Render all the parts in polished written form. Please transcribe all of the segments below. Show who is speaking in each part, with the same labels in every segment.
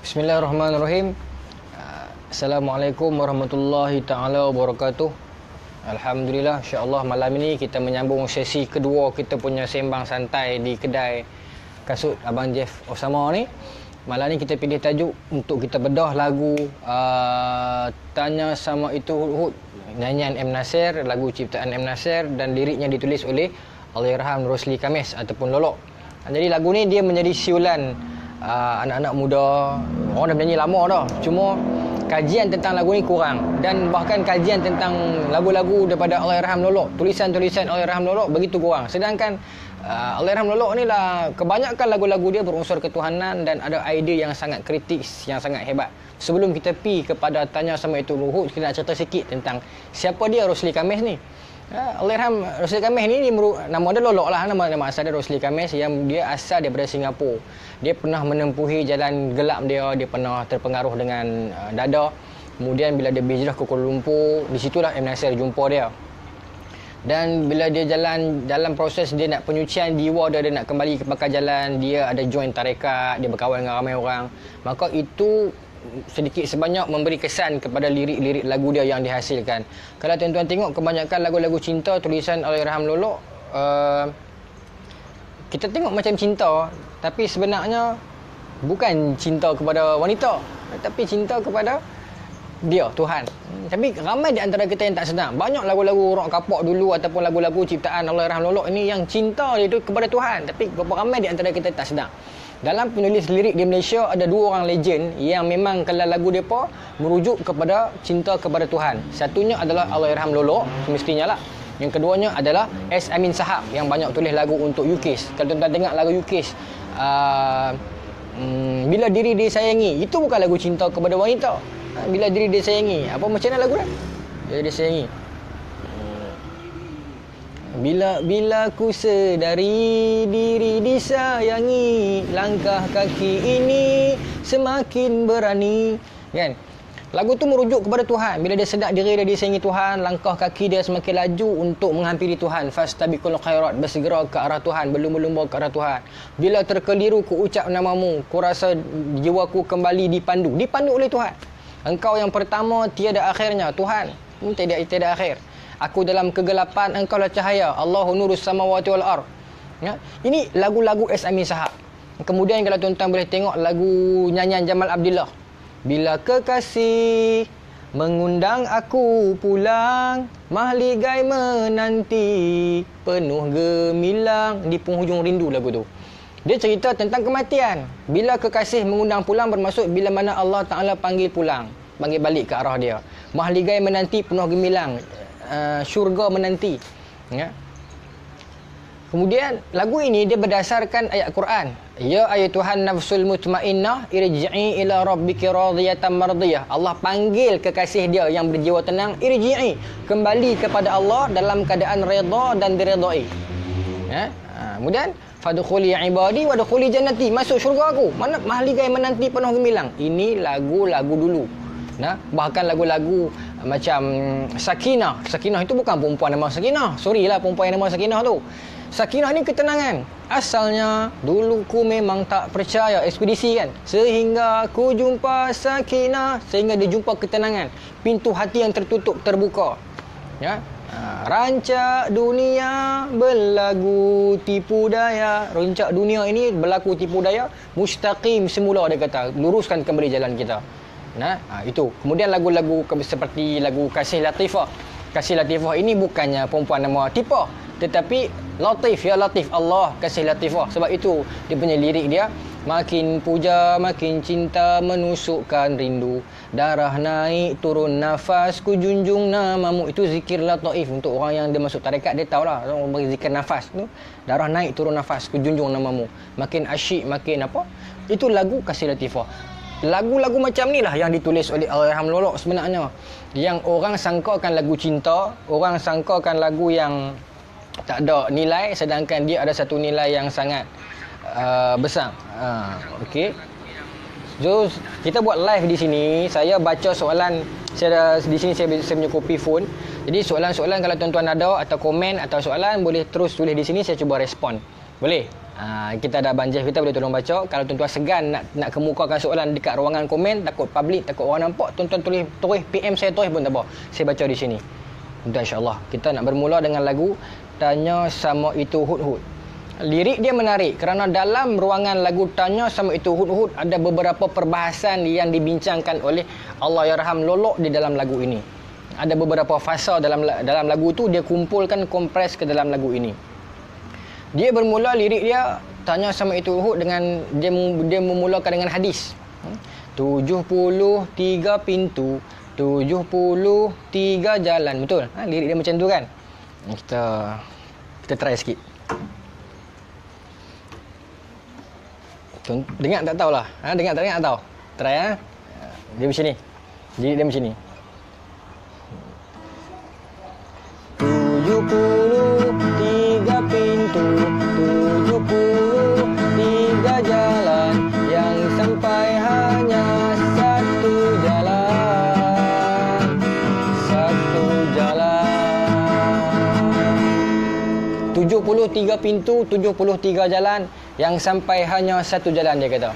Speaker 1: Bismillahirrahmanirrahim. Assalamualaikum warahmatullahi taala wabarakatuh. Alhamdulillah, insya-Allah malam ini kita menyambung sesi kedua kita punya sembang santai di kedai kasut Abang Jeff Osama ni. Malam ni kita pilih tajuk untuk kita bedah lagu Tanya Sama Itu Hud, nyanyian M. Nasir, lagu ciptaan M. Nasir dan liriknya ditulis oleh Allahyarham Rosli Khamis ataupun Lolok. Jadi lagu ni dia menjadi siulan anak-anak muda. Orang dah menyanyi lama dah, cuma kajian tentang lagu ni kurang, dan bahkan kajian tentang lagu-lagu daripada Allahyarham Lolok, tulisan-tulisan Allahyarham Lolok begitu kurang. Sedangkan Allahyarham Lolok ni lah kebanyakan lagu-lagu dia berunsur ketuhanan dan ada idea yang sangat kritis, yang sangat hebat. Sebelum kita pergi kepada Tanya Sama Itu Luhut, kita nak cerita sikit tentang siapa dia Rosli Khamis ni. Allahyarham Rosli Khamis ni nama dia Lolok lah, nama asal dia Rosli Khamis, yang dia asal daripada Singapura. Dia pernah menempuhi jalan gelap dia pernah terpengaruh dengan dada. Kemudian bila dia berhijrah ke Kuala Lumpur, di situlah M. Nasir jumpa dia. Dan bila dia jalan dalam proses dia nak penyucian jiwa dia nak kembali ke pakar jalan, dia ada join tarekat, dia berkawan dengan ramai orang. Maka itu sedikit sebanyak memberi kesan kepada lirik-lirik lagu dia yang dihasilkan. Kalau tuan-tuan tengok kebanyakan lagu-lagu cinta tulisan Allahyarham Lolok, kita tengok macam cinta, tapi sebenarnya bukan cinta kepada wanita, tapi cinta kepada dia, Tuhan. Tapi ramai di antara kita yang tak sedar. Banyak lagu-lagu rock kapak dulu ataupun lagu-lagu ciptaan Allahyarham Lolok ini yang cinta dia itu kepada Tuhan, tapi berapa ramai di antara kita tak sedar. Dalam penulis lirik di Malaysia ada dua orang legend yang memang kalau lagu mereka merujuk kepada cinta kepada Tuhan. Satunya adalah Allahyarham Lolok, semestinya lah. Yang keduanya adalah S. Amin Sahab yang banyak tulis lagu untuk UKIS. Kalau tuan-tuan dengar lagu UKIS, Bila Diri Disayangi, itu bukan lagu cinta kepada wanita. Bila Diri Disayangi, apa macam mana lagu dia? Bila Disayangi, Bila ku sedari diri disayangi, langkah kaki ini semakin berani. Kan? Lagu tu merujuk kepada Tuhan. Bila dia sedar diri dia disayangi Tuhan, langkah kaki dia semakin laju untuk menghampiri Tuhan. Fastabiqul khairat, bersegera ke arah Tuhan, berlumba-lumba ke arah Tuhan. Bila terkeliru ku ucap namamu, ku rasa jiwaku kembali dipandu oleh Tuhan. Engkau yang pertama, tiada akhirnya, Tuhan. Tiada akhir. Aku dalam kegelapan, engkau lah cahaya. Allahu nurus samawati wal ard. Ya? Ini lagu-lagu S. Amin Sahab. Kemudian kalau tuan-tuan boleh tengok lagu nyanyian Jamal Abdillah, Bila Kekasih mengundang aku pulang, mahligai menanti penuh gemilang. Di penghujung rindu lagu tu. Dia cerita tentang kematian. Bila Kekasih mengundang pulang bermaksud bila mana Allah Ta'ala panggil pulang, panggil balik ke arah dia. Mahligai menanti penuh gemilang, syurga menanti. Ya. Kemudian lagu ini dia berdasarkan ayat Quran. Ya ayyatuhan nafsul mutmainnah irji'i ila rabbiki radiyatan mardiyah. Allah panggil kekasih dia yang berjiwa tenang, irji'i, kembali kepada Allah dalam keadaan redha dan diredai. Ya. Kemudian fadkhuli ibadi wadkhuli jannati, masuk syurga aku. Mana mahligai menanti penuh gemilang. Ini lagu-lagu dulu. Nah, bahkan lagu-lagu macam Sakinah. Sakinah itu bukan perempuan nama Sakinah. Sorry lah perempuan yang nama Sakinah tu. Sakinah ni ketenangan. Asalnya dulu ku memang tak percaya, ekspedisi kan. Sehingga ku jumpa Sakinah, sehingga dia jumpa ketenangan. Pintu hati yang tertutup terbuka. Ya. Rancak dunia berlagu tipu daya. Rancak dunia ini berlaku tipu daya. Mustaqim semula dia kata, luruskan kembali jalan kita. Nah, itu. Kemudian lagu-lagu seperti lagu Kasih Latifah. Kasih Latifah ini bukannya perempuan nama Tipah, tetapi Latif, ya Latif, Allah Kasih Latifah. Sebab itu dia punya lirik dia, makin puja makin cinta menusukkan rindu, darah naik turun nafas ku junjung namamu. Itu zikir Latif. Untuk orang yang dia masuk tarekat dia tahulah, orang bagi zikir nafas tu, darah naik turun nafas ku junjung namamu, makin asyik makin apa. Itu lagu Kasih Latifah. Lagu-lagu macam ni lah yang ditulis oleh Allahyarham Lolok sebenarnya, yang orang sangkakan lagu cinta, orang sangkakan lagu yang tak ada nilai, sedangkan dia ada satu nilai yang sangat besar. Okey. So, kita buat live di sini. Saya baca soalan. Saya di sini saya punya kopi phone. Jadi soalan-soalan kalau tuan-tuan ada atau komen atau soalan boleh terus tulis di sini, saya cuba respon. Boleh? Kita ada Abang Jeff, kita boleh tolong baca. Kalau tuan-tuan segan nak kemukakan soalan dekat ruangan komen, takut public, takut orang nampak, tuan-tuan tulis PM saya terus pun tak apa. Saya baca di sini. Tuan-tuan, insya-Allah kita nak bermula dengan lagu Tanya Sama Itu Hud-Hud. Lirik dia menarik kerana dalam ruangan lagu Tanya Sama Itu Hud-Hud ada beberapa perbahasan yang dibincangkan oleh Allahyarham Lolok di dalam lagu ini. Ada beberapa fasa dalam lagu tu dia kumpulkan, kompres ke dalam lagu ini. Dia bermula lirik dia Tanya Sama Itu Hud dengan dia memulakan dengan hadis. 73 pintu, 73 jalan. Betul? Lirik dia macam tu kan? Kita try sikit. Dengar tak tahulah. Dengar tak tahu. Try Dia macam ni. Lirik dia macam ni. 73 pintu, 73 jalan, yang sampai hanya satu jalan. Satu jalan. 73 pintu, 73 jalan, yang sampai hanya satu jalan, dia kata.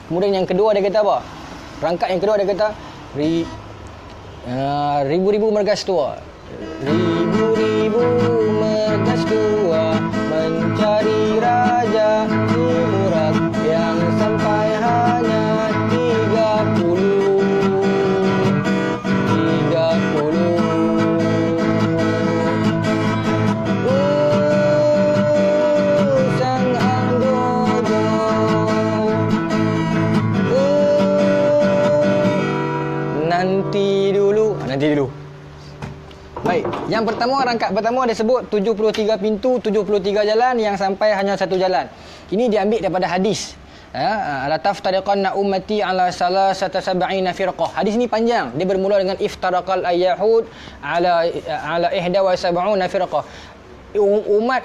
Speaker 1: Kemudian yang kedua dia kata apa? Rangkap yang kedua dia kata ribu-ribu mergas tua. Ribu-ribu mergas tua mencari raja Murat yang sampai hanya 30. Sang Anggodo. Nanti dulu. Baik, yang pertama, rangkap pertama dia sebut 73 pintu, 73 jalan, yang sampai hanya satu jalan. Ini diambil daripada hadis. La taftariqanna ummati ala salasata sab'ina firqah. Hadis ni panjang. Dia bermula dengan iftaraqal ayyahud ala 71 firqah.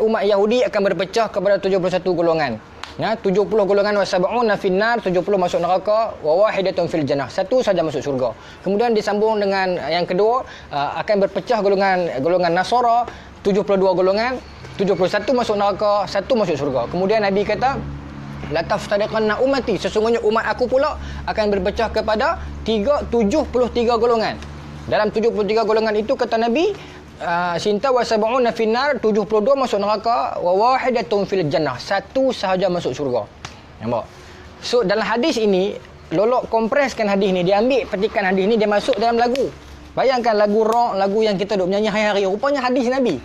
Speaker 1: Umat Yahudi akan berpecah kepada 71 golongan. 70 golongan wasab'una finnar, 70 masuk neraka, wa wahidatun fil jannah, satu saja masuk syurga. Kemudian disambung dengan yang kedua, akan berpecah golongan Nasara, 72 golongan, 71 masuk neraka, satu masuk syurga. Kemudian Nabi kata, la taftariqanna ummati, sesungguhnya umat aku pula akan berpecah kepada 73 golongan. Dalam 73 golongan itu kata Nabi, Sinta wa sab'una finnar, 72 masuk neraka, wa wahidatun fil jannah, satu sahaja masuk syurga. Nampak? So dalam hadis ini, Lolok kompreskan hadis ni, dia ambil petikan hadis ni, dia masuk dalam lagu. Bayangkan lagu rock, lagu yang kita duk menyanyi hari-hari, rupanya hadis Nabi.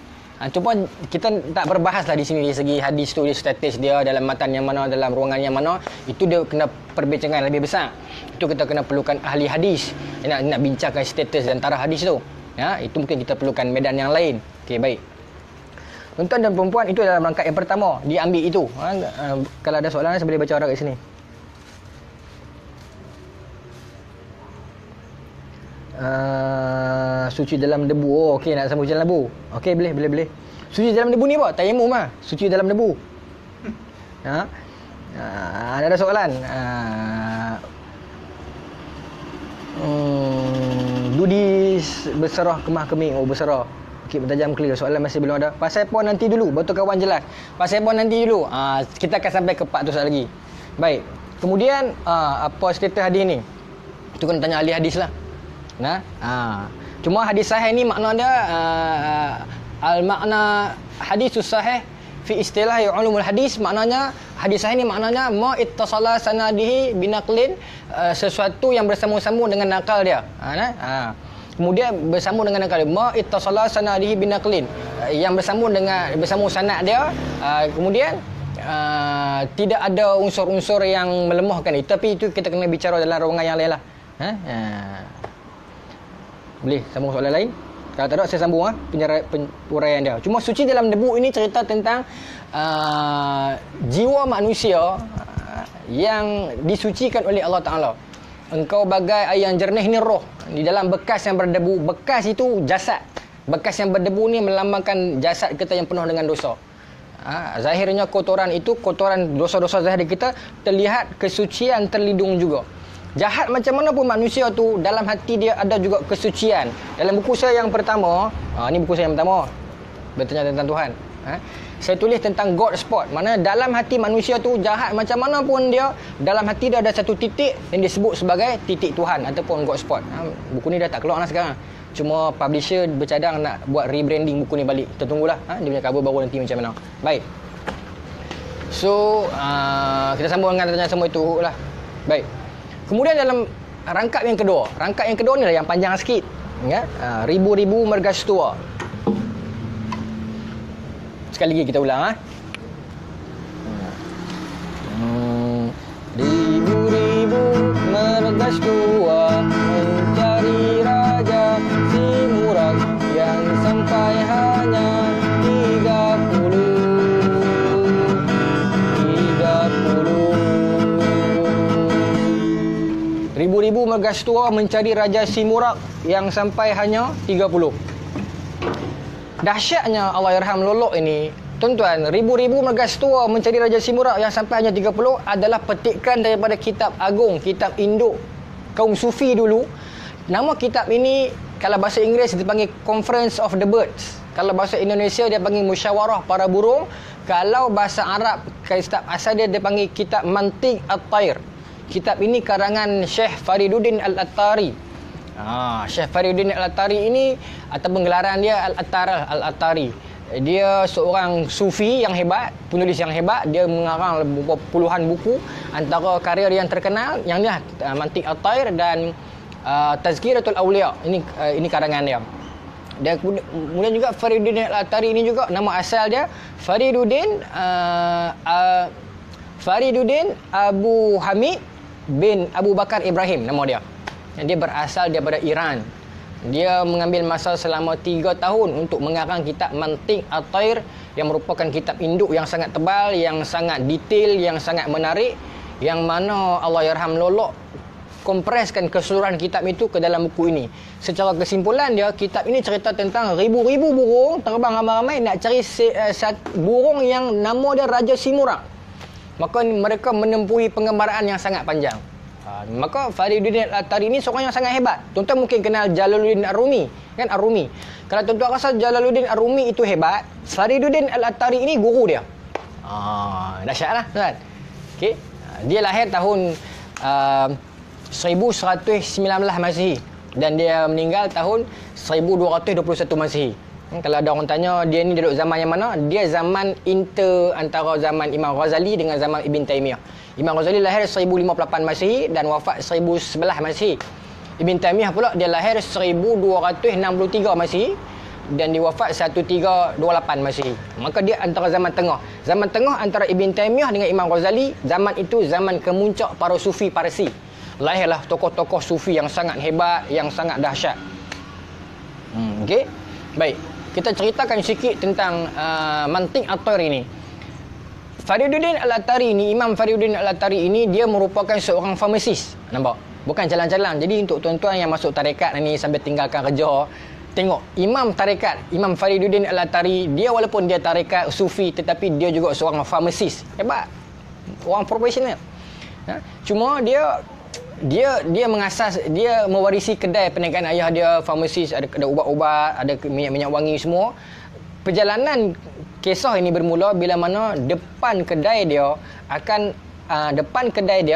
Speaker 1: Cuma kita tak berbahas lah di sini dari segi hadis tu, dia status dia dalam matan yang mana, dalam ruangan yang mana, itu dia kena perbincangan lebih besar. Itu kita kena perlukan ahli hadis nak bincangkan status dan taraf hadis tu. Itu mungkin kita perlukan medan yang lain. Okey, baik. Tuan-tuan dan perempuan, itu dalam rangkap yang pertama. Dia ambil itu. Kalau ada soalan, saya boleh baca orang kat sini. Suci dalam debu. Oh, okey, nak sambung dalam debu. Okey, boleh. Suci dalam debu ni apa? Tayamum lah. Suci dalam debu. Ada soalan? Dudi berserah kemah keming. Berserah. Okey, bertajam clear. Soalan masih belum ada. Pasal pon nanti dulu. Betul kawan jelas. Pasal pon nanti dulu. Kita akan sampai ke part tu sekali lagi. Baik. Kemudian apa status hadis ni? Itu kena tanya ahli hadis lah. Cuma hadis sahih ni makna dia al-makna hadisus sahih fi istilah ulumul hadis, maknanya hadis sahih ni maknanya ma ittasala sanadihi binaqlin, sesuatu yang bersambung-sambung dengan nakal dia. Kemudian bersambung dengan nakal dia, ma ittasala sanadihi binaqlin, yang bersambung sanad dia, kemudian tidak ada unsur-unsur yang melemahkan itu, tapi itu kita kena bicara dalam ruangan yang lain lah. Boleh sambung soalan lain? Kalau tak ada, saya sambung penuraian dia. Cuma suci dalam debu ini cerita tentang jiwa manusia yang disucikan oleh Allah Ta'ala. Engkau bagai air yang jernih, ni roh. Di dalam bekas yang berdebu. Bekas itu jasad. Bekas yang berdebu ni melambangkan jasad kita yang penuh dengan dosa. Zahirnya kotoran itu, kotoran dosa-dosa zahir kita, terlihat kesucian terlindung juga. Jahat macam mana pun manusia tu, dalam hati dia ada juga kesucian. Dalam buku saya yang pertama, ni buku saya yang pertama, bertanya tentang Tuhan. saya tulis tentang God spot. Mana dalam hati manusia tu jahat macam mana pun dia, dalam hati dia ada satu titik yang disebut sebagai titik Tuhan ataupun God spot. Buku ni dah tak keluar lah sekarang. Cuma publisher bercadang nak buat rebranding buku ni balik. Kita tunggulah dia punya cover baru nanti macam mana. Baik. So kita sambung dengan tanya semua itu lah. Baik. Kemudian dalam rangkap yang kedua ni lah yang panjang sikit, ya. Ribu-ribu mergastua. Sekali lagi kita ulang. Ribu-ribu mergastua mencari raja si murah yang sampai hanya 30. Ribu-ribu mergastua mencari Raja Simurak yang sampai hanya 30. Dahsyatnya Allahyarham Lolok ini, tuan-tuan, ribu-ribu mergastua mencari Raja Simurak yang sampai hanya 30 adalah petikan daripada kitab agung, kitab induk kaum Sufi dulu. Nama kitab ini kalau bahasa Inggeris dipanggil Conference of the Birds. Kalau bahasa Indonesia dia panggil Musyawarah Para Burung. Kalau bahasa Arab, kitab asal dia dipanggil kitab Mantiq At-Tair. Kitab ini karangan Syekh Fariduddin Al-Attari. Syekh Fariduddin Al-Attari ini ataupun gelaran dia Al-Attari. Dia seorang sufi yang hebat, penulis yang hebat. Dia mengarang puluhan buku. Antara karya dia yang terkenal yang ni Mantiq At-Tair dan Tazkiratul Awliya. Ini karangan dia. Dan kemudian juga Fariduddin Al-Attari ini juga nama asal dia Fariduddin Abu Hamid bin Abu Bakar Ibrahim, nama dia. Dia berasal daripada Iran. Dia mengambil masa selama 3 tahun untuk mengarang kitab Mantiq At-Tair yang merupakan kitab induk yang sangat tebal, yang sangat detail, yang sangat menarik, yang mana Allahyarham Lolok kompreskan keseluruhan kitab itu ke dalam buku ini. Secara kesimpulan dia, kitab ini cerita tentang ribu-ribu burung terbang ramai-ramai nak cari burung yang nama dia Raja Simurak. Maka mereka menempuhi pengembaraan yang sangat panjang. Maka Fariduddin Al-Attari ini seorang yang sangat hebat. Tuan-tuan mungkin kenal Jalaluddin Ar-Rumi, kan? Ar-Rumi. Kalau tuan-tuan rasa Jalaluddin Ar-Rumi itu hebat, Fariduddin Al-Attari ini guru dia. Dahsyatlah, tuan. Okey. Dia lahir tahun 1119 Masihi dan dia meninggal tahun 1221 Masihi. Kalau ada orang tanya dia ni duduk zaman yang mana, dia zaman antara zaman Imam Ghazali dengan zaman Ibn Taymiyah. Imam Ghazali lahir 1058 Masihi dan wafat 1011 Masihi. Ibn Taymiyah pula dia lahir 1263 Masihi dan dia wafat 1328 Masihi. Maka dia antara zaman tengah. Zaman tengah antara Ibn Taymiyah dengan Imam Ghazali, zaman itu zaman kemuncak para sufi Parsi. Lahirlah tokoh-tokoh sufi yang sangat hebat, yang sangat dahsyat. Okey. Baik. Kita ceritakan sikit tentang Mantiq At-Tair ini. Fariduddin Al-Attari ini, Imam Fariduddin Al-Attari ini, dia merupakan seorang farmasis. Nampak? Bukan jalan-jalan. Jadi untuk tuan-tuan yang masuk tarekat ni sambil tinggalkan kerja, tengok Imam tarekat, Imam Fariduddin Al-Attari, dia walaupun dia tarekat sufi tetapi dia juga seorang farmasis. Hebat. Orang profesional. Cuma dia mengasas, dia mewarisi kedai perniagaan ayah dia, farmasis, ada ubat-ubat, ada minyak-minyak wangi semua. Perjalanan kisah ini bermula bila mana depan kedai dia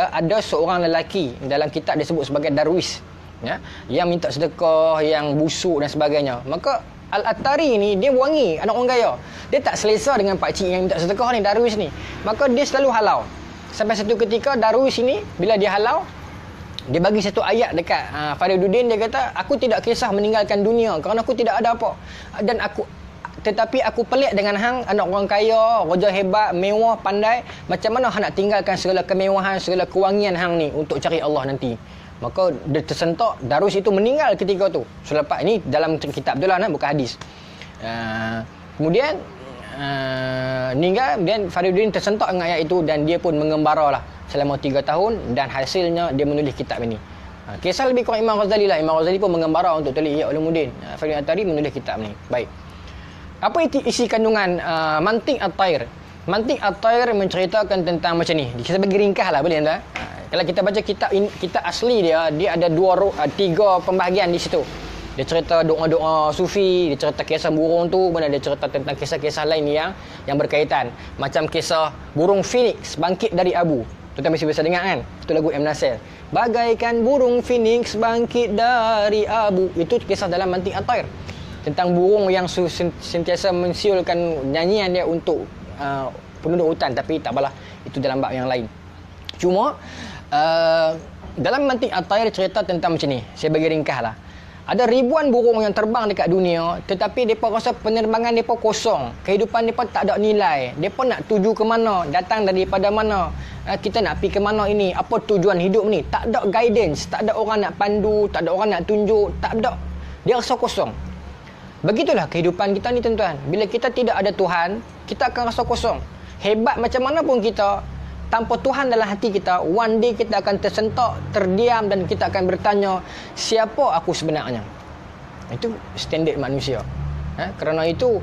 Speaker 1: ada seorang lelaki, dalam kitab disebut sebagai darwis, ya, yang minta sedekah, yang busuk dan sebagainya. Maka Al-Attari ni dia wangi, anak orang kaya. Dia tak selesa dengan pakcik yang minta sedekah ni, darwis ni. Maka dia selalu halau. Sampai satu ketika darwis ini bila dia halau, dia bagi satu ayat dekat Fariduddin. Dia kata, aku tidak kisah meninggalkan dunia kerana aku tidak ada apa. Tetapi aku pelik dengan hang, anak orang kaya, raja hebat, mewah, pandai. Macam mana hang nak tinggalkan segala kemewahan, segala kewangian hang ni untuk cari Allah nanti. Maka dia tersentak, darwis itu meninggal ketika tu. Selepas ini dalam kitab tu lah, bukan hadis. Kemudian meninggal, dan Fariduddin tersentak dengan ayat itu dan dia pun mengembara lah selama 3 tahun dan hasilnya dia menulis kitab ini. Kisah lebih kurang Imam Ghazali lah. Imam Ghazali pun mengembara untuk tulis Ihya Ulumuddin. Fariduddin Al-Attari menulis kitab ni. Baik. Apa isi kandungan Mantiq At-Tair? Mantiq At-Tair menceritakan tentang macam ni. Kita bagi ringkas lah, boleh tak? Kalau kita baca kitab asli dia ada 3 pembahagian di situ. Dia cerita doa-doa sufi, dia cerita kisah burung tu, mana dia cerita tentang kisah-kisah lain yang berkaitan. Macam kisah burung Phoenix bangkit dari abu. Tuan-tuan mesti bisa dengar kan? Itu lagu M. Nasir. Bagaikan burung Phoenix bangkit dari abu. Itu kisah dalam Mantiq At-Tair. Tentang burung yang sentiasa mensiulkan nyanyian dia untuk penduduk hutan. Tapi tak apalah, itu dalam bab yang lain. Cuma dalam Mantiq At-Tair cerita tentang macam ni. Saya bagi ringkas lah. Ada ribuan burung yang terbang dekat dunia, tetapi mereka rasa penerbangan mereka kosong. Kehidupan mereka tak ada nilai. Mereka nak tuju ke mana, datang daripada mana, kita nak pergi ke mana ini, apa tujuan hidup ni. Tak ada guidance, tak ada orang nak pandu, tak ada orang nak tunjuk, tak ada. Dia rasa kosong. Begitulah kehidupan kita ni tuan-tuan. Bila kita tidak ada Tuhan, kita akan rasa kosong. Hebat macam mana pun kita, tanpa Tuhan dalam hati kita, one day kita akan tersentak, terdiam dan kita akan bertanya, siapa aku sebenarnya? Itu standard manusia. Kerana itu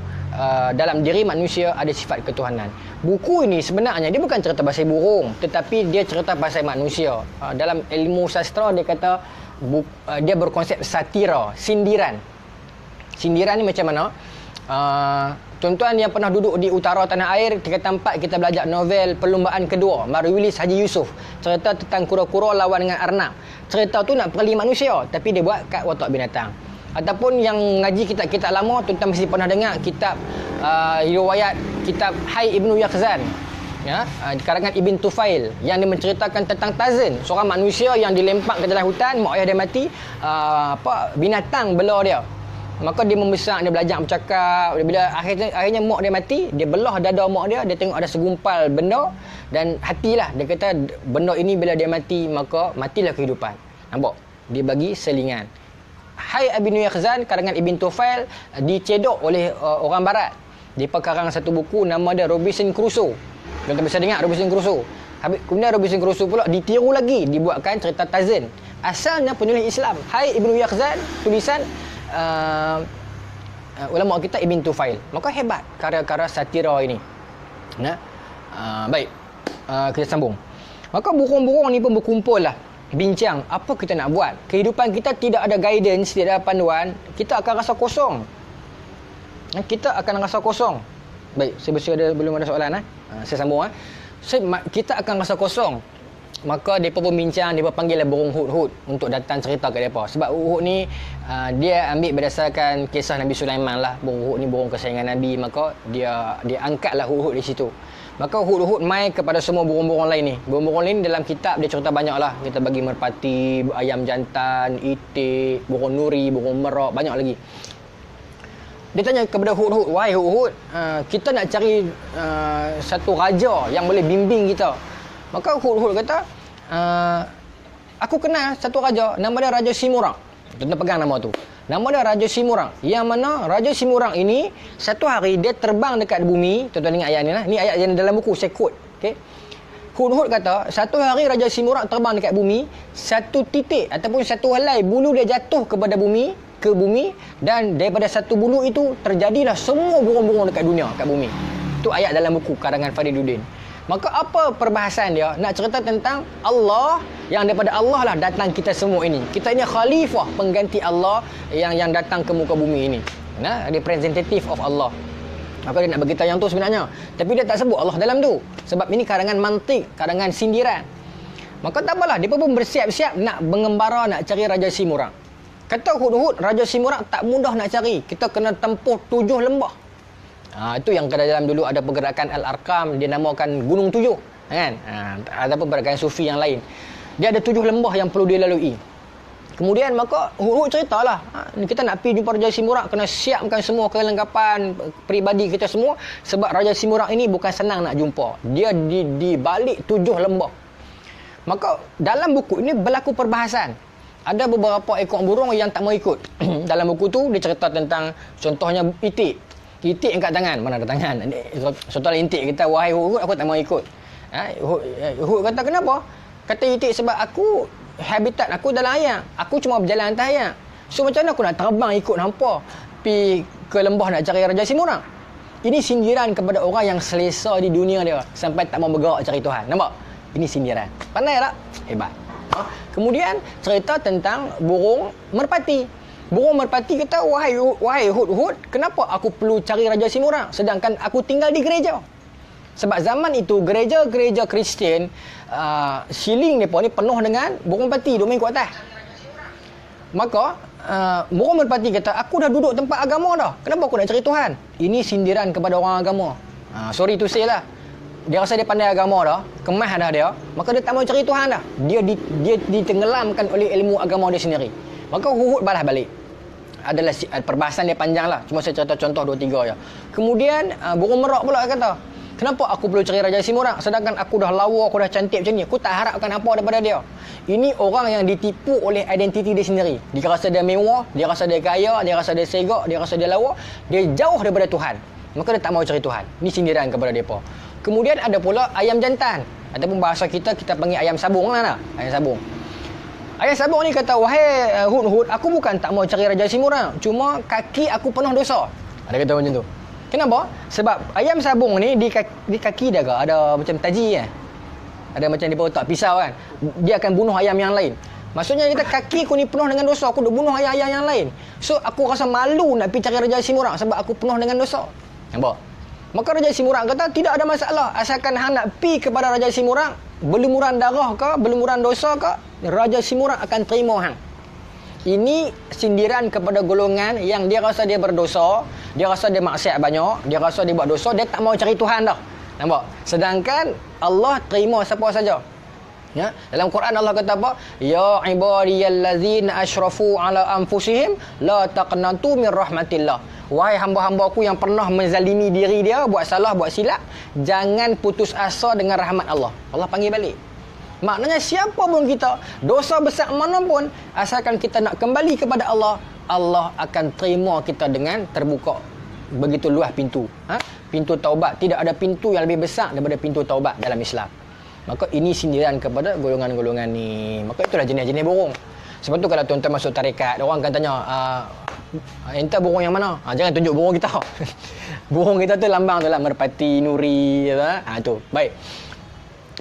Speaker 1: dalam diri manusia ada sifat ketuhanan. Buku ini sebenarnya dia bukan cerita pasal burung, tetapi dia cerita pasal manusia. Dalam ilmu sastra dia kata dia berkonsep satira, sindiran. Sindiran ni macam mana? Tuan-tuan yang pernah duduk di utara tanah air, tingkatan 4 kita belajar novel perlumbaan kedua Marwilis Haji Yusof, cerita tentang kura-kura lawan dengan arnab. Cerita tu nak perli manusia, tapi dia buat kat watak binatang. Ataupun yang ngaji kitab-kitab lama, tuan-tuan mesti pernah dengar kitab riwayat kitab Hai Ibnu Yaqzan, karangan Ibn Tufail, yang dia menceritakan tentang Tazin, seorang manusia yang dilempak ke dalam hutan, mak ayah dia mati, binatang belah dia. Maka dia membesar, dia belajar bercakap. Bila akhirnya mak dia mati, dia belah dada mak dia, dia tengok ada segumpal benda dan hatilah. Dia kata benda ini bila dia mati, maka matilah kehidupan. Nampak? Dia bagi selingan. Hai Ibnu Yaqzan, karangan Ibn Tufail, dicedok oleh orang barat. Dia karang satu buku nama dia Robinson Crusoe. Tuan-tuan bisa dengar Robinson Crusoe. Kemudian Robinson Crusoe pula ditiru lagi, dibuatkan cerita Tarzan. Asalnya penulis Islam. Hai Ibnu Yaqzan, tulisan ulama kita Ibn Tufail. Maka hebat karya-karya satira ini. Baik, kita sambung. Maka burung-burung ni pun berkumpul lah, bincang apa kita nak buat. Kehidupan kita tidak ada guidance, tidak ada panduan, kita akan rasa kosong. Kita akan rasa kosong. Baik, saya bersedia belum ada soalan. Saya sambung. Kita akan rasa kosong. Maka mereka pun bincang, mereka panggil burung hud-hud untuk datang cerita ke mereka. Sebab hud-hud ni dia ambil berdasarkan kisah Nabi Sulaiman lah. Burung hud ni burung kesayangan Nabi, maka dia angkatlah hud-hud di situ. Maka hud-hud mai kepada semua burung-burung lain ni. Burung-burung lain dalam kitab dia cerita banyak lah. Kita bagi merpati, ayam jantan, itik, burung nuri, burung merak, banyak lagi. Dia tanya kepada hud-hud, wahai hud-hud, kita nak cari satu raja yang boleh bimbing kita. Maka hud-hud kata, aku kenal satu raja, nama dia Raja Simurang. Tuan-tuan pegang nama tu. Nama dia Raja Simurang. Yang mana Raja Simurang ini satu hari dia terbang dekat bumi. Tuan-tuan ingat ayat ni lah. Ni ayat yang dalam buku saya quote. Okay? Hud-hud kata, satu hari Raja Simurang terbang dekat bumi, satu titik ataupun satu helai bulu dia jatuh ke bumi, dan daripada satu bulu itu terjadilah semua burung-burung dekat dunia, kat bumi. Itu ayat dalam buku karangan Fariduddin. Maka apa perbahasan dia? Nak cerita tentang Allah, yang daripada Allah lah datang kita semua ini. Kita ini khalifah, pengganti Allah yang datang ke muka bumi ini. Representative of Allah. Maka dia nak beritahu yang tu sebenarnya. Tapi dia tak sebut Allah dalam tu. Sebab ini karangan mantik, karangan sindiran. Maka tak apalah, dia pun bersiap-siap nak mengembara, nak cari Raja Simurang. Kata hud-hud, Raja Simurang tak mudah nak cari. Kita kena tempuh 7 lembah. Itu yang dalam dulu ada pergerakan Al-Arqam, dia namakan Gunung 7, kan? Ataupun pergerakan sufi yang lain. Dia ada 7 lembah yang perlu dilalui. Kemudian maka hud-hud ceritalah, kita nak pergi jumpa Raja Simurang, kena siapkan semua kelengkapan peribadi kita semua, sebab Raja Simurang ini bukan senang nak jumpa. Dia di balik 7 lembah. Maka dalam buku ini berlaku perbahasan. Ada beberapa ekor burung yang tak mau ikut. Dalam buku tu dia cerita tentang contohnya itik. Itik angkat tangan. Mana ada tangan? Contohnya itik kata, wahai hud, aku tak mau ikut. Hud kata, kenapa? Kata itik, sebab aku, habitat aku dalam air. Aku cuma berjalan atas air. So macam mana aku nak terbang ikut hampa pergi ke lembah nak cari Raja Simurang? Ini sindiran kepada orang yang selesa di dunia dia, sampai tak mau bergerak cari Tuhan. Nampak? Ini sindiran. Pandai tak? Hebat. Kemudian cerita tentang burung merpati. Burung merpati kata, wahai Hud, kenapa aku perlu cari Raja Simurang sedangkan aku tinggal di gereja? Sebab zaman itu gereja-gereja Kristian, siling mereka ni penuh dengan burung merpati duk main kat atas. Maka burung merpati kata, aku dah duduk tempat agama dah, kenapa aku nak cari Tuhan? Ini sindiran kepada orang agama. Sorry to say lah, dia rasa dia pandai agama dah, kemas dah dia, maka dia tak mau cari Tuhan dah. Dia ditenggelamkan oleh ilmu agama dia sendiri. Maka Hud balas balik. Adalah perbahasan dia panjang lah, cuma saya cerita contoh 2-3 je. Kemudian burung merak pula kata, kenapa aku perlu cari Raja Simurang sedangkan aku dah lawa, aku dah cantik macam ni, aku tak harapkan apa daripada dia. Ini orang yang ditipu oleh identiti dia sendiri. Dia rasa dia mewah, dia rasa dia kaya, dia rasa dia segak, dia rasa dia lawa, dia jauh daripada Tuhan, maka dia tak mau cari Tuhan. Ini sindiran kepada mereka. Kemudian ada pula ayam jantan, ataupun bahasa kita panggil ayam sabung lah. Ayam sabung. Ayam sabung ni kata, wahai Hud, aku bukan tak mau cari Raja Simurang, cuma kaki aku penuh dosa. Ada kata macam tu. Kenapa? Sebab ayam sabung ni di kaki dia ada macam taji kan. Ada macam dia letak pisau kan. Dia akan bunuh ayam yang lain. Maksudnya kita kaki aku ni penuh dengan dosa, aku duk bunuh ayam-ayam yang lain. So aku rasa malu nak pergi cari Raja Simurang sebab aku penuh dengan dosa. Nampak? Maka Raja Simurang kata, tidak ada masalah asalkan hang nak pergi kepada Raja Simurang, berlumuran darah ke, berlumuran dosa ke, Raja Simurang akan terima hang. Ini sindiran kepada golongan yang dia rasa dia berdosa, dia rasa dia maksiat banyak, dia rasa dia buat dosa, dia tak mau cari Tuhan dah. Nampak? Sedangkan Allah terima siapa saja. Ya, dalam Quran Allah kata apa? Ya ibadiyallazina asyrafu ala anfusihim la taqnatu min rahmatillah. Wahai hamba-hamba aku yang pernah menzalimi diri dia, buat salah, buat silap, jangan putus asa dengan rahmat Allah. Allah panggil balik. Maknanya siapa pun kita, dosa besar mana pun, asalkan kita nak kembali kepada Allah, Allah akan terima kita dengan terbuka begitu luas pintu. Pintu taubat. Tidak ada pintu yang lebih besar daripada pintu taubat dalam Islam. Maka ini sindiran kepada golongan-golongan ni. Maka itulah jenis-jenis burung. Sebab tu kalau tuan-tuan masuk tarekat, orang akan tanya, entah burung yang mana? Jangan tunjuk burung kita. Burung kita tu lambang tu lah, merpati, nuri, tu. Baik.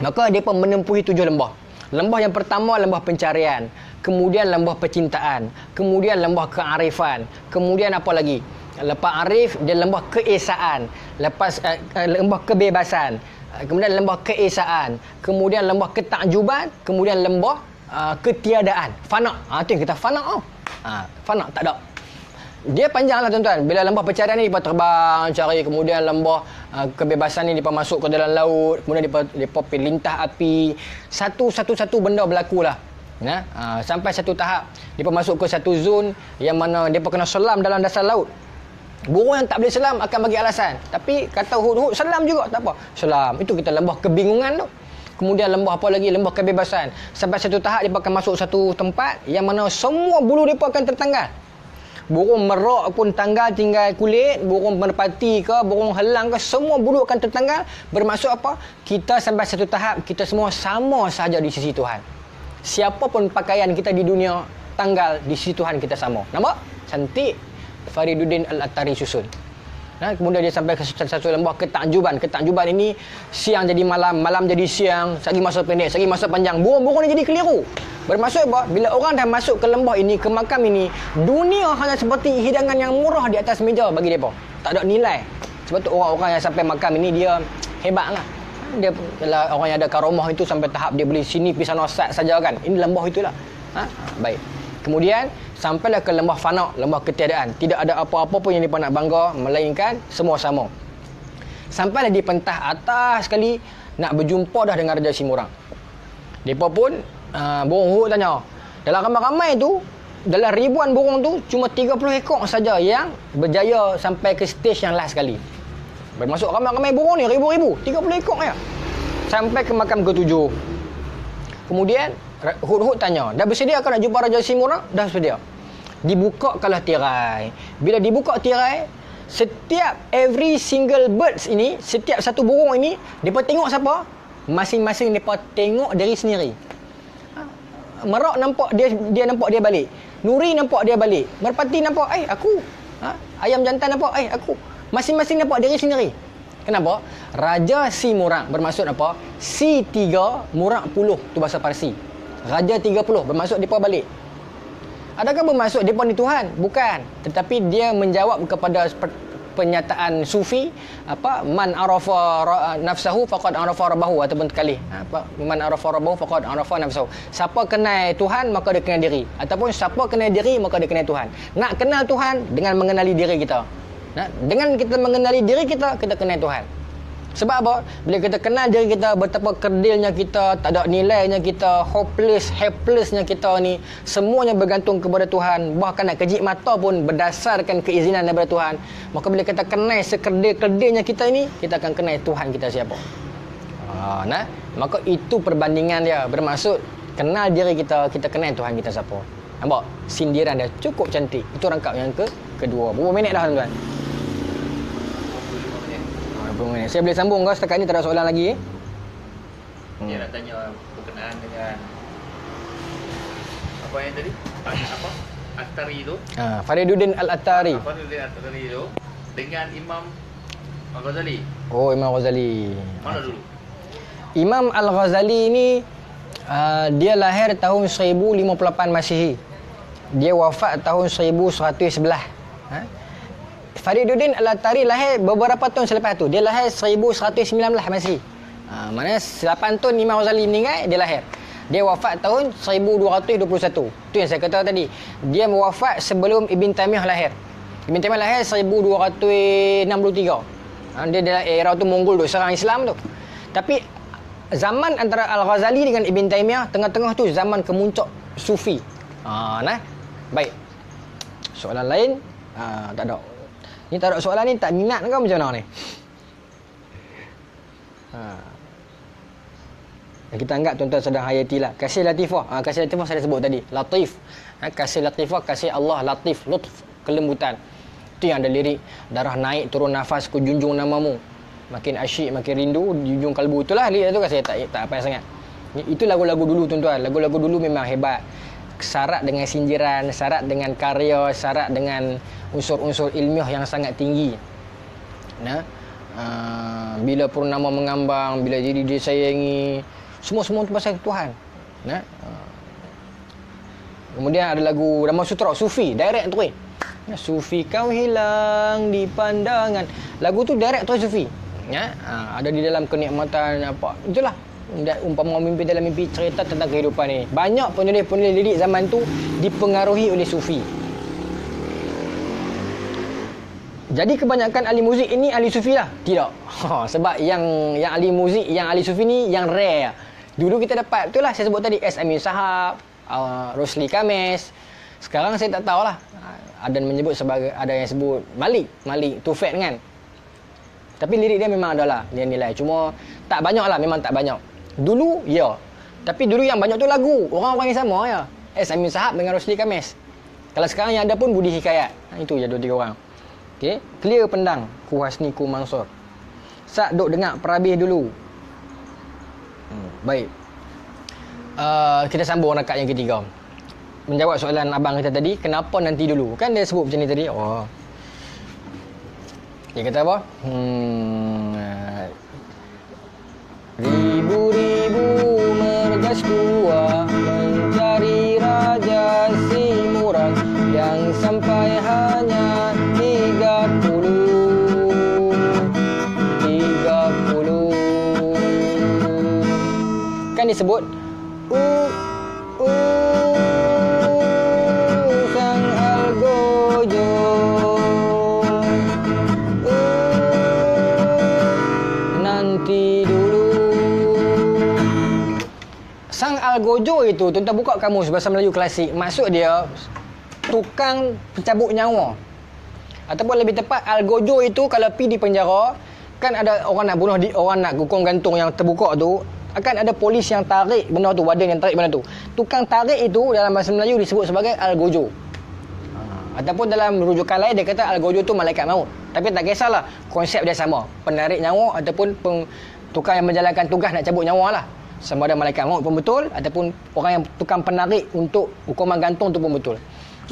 Speaker 1: Maka dia pun menempuhi 7 lembah. Lembah yang pertama, lembah pencarian. Kemudian lembah percintaan. Kemudian lembah kearifan. Kemudian apa lagi? Lepas arif, dia lembah keesaan. Lepas lembah kebebasan. Kemudian lembah keesaan. Kemudian lembah ketakjuban. Kemudian lembah ketiadaan. Fana. Itu yang kita fana. Fana, tak ada. Dia panjang lah tuan-tuan. Bila lembah pencarian ni, dia terbang cari. Kemudian lembah kebebasan ni, dia masuk ke dalam laut. Kemudian dia pergi lintah api. Satu benda berlaku lah. Sampai satu tahap, dia masuk ke satu zon yang mana dia kena selam dalam dasar laut. Burung yang tak boleh selam akan bagi alasan. Tapi kata Hud, selam juga, tak apa. Selam. Itu kita lembah kebingungan tu. Kemudian lembah apa lagi? Lembah kebebasan. Sampai satu tahap, dia akan masuk satu tempat yang mana semua bulu dia akan tertanggal. Burung merak pun tinggal kulit. Burung merpati ke, burung helang ke, semua bulu akan tertanggal. Bermaksud apa? Kita sampai satu tahap, kita semua sama saja di sisi Tuhan. Siapa pun pakaian kita di dunia, tanggal di sisi Tuhan kita sama. Nampak? Cantik. Fariduddin Al-Attari susun. Kemudian dia sampai ke satu lembah ketakjuban. Ketakjuban ini siang jadi malam, malam jadi siang, sagi masa pendek, sagi masa panjang. Burung-burung ni jadi keliru. Bermaksud apa? Bila orang dah masuk ke lembah ini, ke makam ini, dunia hanya seperti hidangan yang murah di atas meja bagi mereka. Tak ada nilai. Sebab tu orang-orang yang sampai makam ini, dia hebatlah. Dia kalau orang yang ada karomah itu sampai tahap dia boleh sini pergi sana sat saja kan. Ini lembah itulah. Baik. Kemudian sampailah ke lembah fana, lembah ketiadaan. Tidak ada apa-apa pun yang mereka nak bangga, melainkan semua sama. Sampailah di pentah atas sekali, nak berjumpa dah dengan Raja Simurang. Mereka pun, burung Hud tanya, dalam ramai-ramai tu, dalam ribuan burung tu, cuma 30 ekor saja yang berjaya sampai ke stage yang last sekali. Bermaksud ramai-ramai burung ni, ribu-ribu, 30 ekor ya. Sampai ke makam ke-7. Kemudian Hud tanya, dah bersedia kau nak jumpa Raja Simurang? Dah bersedia. Dibukakanlah tirai. Bila dibuka tirai, setiap every single birds ini, setiap satu burung ini, mereka tengok siapa? Masing-masing mereka tengok diri sendiri. Merak nampak dia nampak dia balik. Nuri nampak dia balik. Merpati nampak, aku. Ayam jantan nampak, aku. Masing-masing nampak diri sendiri. Kenapa? Raja Simurang bermaksud apa? Si 3, Murang 10. Tu bahasa Parsi. Raja 30 bermaksud mereka balik. Adakah bermaksud dia pun ni Tuhan? Bukan. Tetapi dia menjawab kepada penyataan sufi, man arafa nafsahu faqad arafa rabbahu, ataupun sekali man arafa rabbahu faqad arafa nafsahu. Siapa kenal Tuhan maka dia kenal diri, ataupun siapa kenal diri maka dia kenal Tuhan. Nak kenal Tuhan dengan mengenali diri kita. Dengan kita mengenali diri kita, kita kenal Tuhan. Sebab apa? Bila kita kenal diri kita, betapa kerdilnya kita, tak ada nilainya kita, helplessnya kita ni, semuanya bergantung kepada Tuhan. Bahkan nak kejip mata pun berdasarkan keizinan daripada Tuhan. Maka bila kita kenal sekerdil-kerdilnya kita ini, kita akan kenal Tuhan kita siapa. Maka itu perbandingan dia. Bermaksud kenal diri kita, kita kenal Tuhan kita siapa. Nampak? Sindiran dia cukup cantik. Itu rangkap yang kedua. Berapa minit dah tuan-tuan? 20 minit. Saya boleh sambung ke? Setakat ni tak ada soalan lagi.
Speaker 2: Dia nak tanya berkenaan dengan apa yang tadi? Apa? At-Tari tu?
Speaker 1: Fariduddin Al-Attari.
Speaker 2: Fariduddin Al-Attari tu dengan Imam Al-Ghazali.
Speaker 1: Oh, Imam Ghazali.
Speaker 2: Mana dulu?
Speaker 1: Imam Al-Ghazali ni dia lahir tahun 1058 Masihi. Dia wafat tahun 1111. Fariduddin Al-Attari lahir beberapa tahun selepas tu. Dia lahir 1119 Masihi. Maknanya 8 tahun Imam Ghazali meninggal, dia lahir. Dia wafat tahun 1221. Tu yang saya kata tadi. Dia wafat sebelum Ibn Taymiyah lahir. Ibn Taymiyah lahir 1263. Dia dalam era tu Mongol tu serang Islam tu. Tapi zaman antara Al-Ghazali dengan Ibn Taymiyah, tengah-tengah tu zaman kemuncak Sufi. Baik. Soalan lain? Tak ada. Ni tak ada soalan ni, tak minat ke macam mana ni? Kita anggap tuan-tuan sedang hayati lah. Kasih latifah. Kasih latifah saya sebut tadi. Latif. Kasih latifah, kasih Allah. Latif. Lutf. Kelembutan. Itu yang ada lirik. Darah naik, turun nafas, ku junjung namamu. Makin asyik, makin rindu, junjung kalbu. Itulah lirik tu kan saya tak apa sangat. Itu lagu-lagu dulu tuan-tuan. Lagu-lagu dulu memang hebat. Syarat dengan sindiran, syarat dengan karya, syarat dengan unsur-unsur ilmiah yang sangat tinggi. Bila purnama mengambang, bila diri disayangi, semua itu pasal Tuhan. Kemudian ada lagu Dhamma Sutra, Sufi, direct tu. Sufi kau hilang di pandangan. Lagu tu direct tu Sufi. Ada di dalam kenikmatan apa. Itulah. Umpama mimpi dalam mimpi, cerita tentang kehidupan ni. Banyak penulis-penulis lirik zaman tu dipengaruhi oleh Sufi. Jadi kebanyakan ahli muzik ini ahli Sufi lah? Tidak. Sebab yang ahli muzik, yang ahli Sufi ni yang rare. Dulu kita dapat, itulah saya sebut tadi, S. Amin Sahab, Rosli Kames. Sekarang saya tak tahulah. Ada yang sebut Malik Tufek kan. Tapi lirik dia memang adalah dia nilai. Cuma tak banyak lah, memang tak banyak. Dulu, ya. Tapi dulu yang banyak tu lagu. Orang-orang yang sama ya. S. Amin Sahab dengan Rosli Kames. Kalau sekarang yang ada pun Budi Hikayat. Itu je 2-3 orang. Okey. Clear pendang. Ku Hasni, Ku Mansur. Sat duk dengar perhabis dulu. Baik. Kita sambung rakaat yang ketiga. Menjawab soalan abang kita tadi. Kenapa nanti dulu? Kan dia sebut macam ni tadi. Dia kata apa? Ribu-ribu mergas tua mencari raja si murah yang sampai hanya 30. Kan disebut sang algojo. Nanti dulu. Sang algojo itu, tuan-tuan buka kamus bahasa Melayu klasik, maksud dia tukang pencabut nyawa. Ataupun lebih tepat, algojo itu kalau pergi di penjara, kan ada orang nak bunuh, orang nak hukum gantung yang terbuka tu, akan ada polis yang tarik benda tu, warden yang tarik benda tu. Tukang tarik itu dalam bahasa Melayu disebut sebagai algojo. Ataupun dalam rujukan lain dia kata algojo tu malaikat maut. Tapi tak kisahlah, konsep dia sama. Penarik nyawa ataupun tukang yang menjalankan tugas nak cabut nyawa lah. Sama ada malaikat maut pun betul, ataupun orang yang tukang penarik untuk hukuman gantung tu pun betul.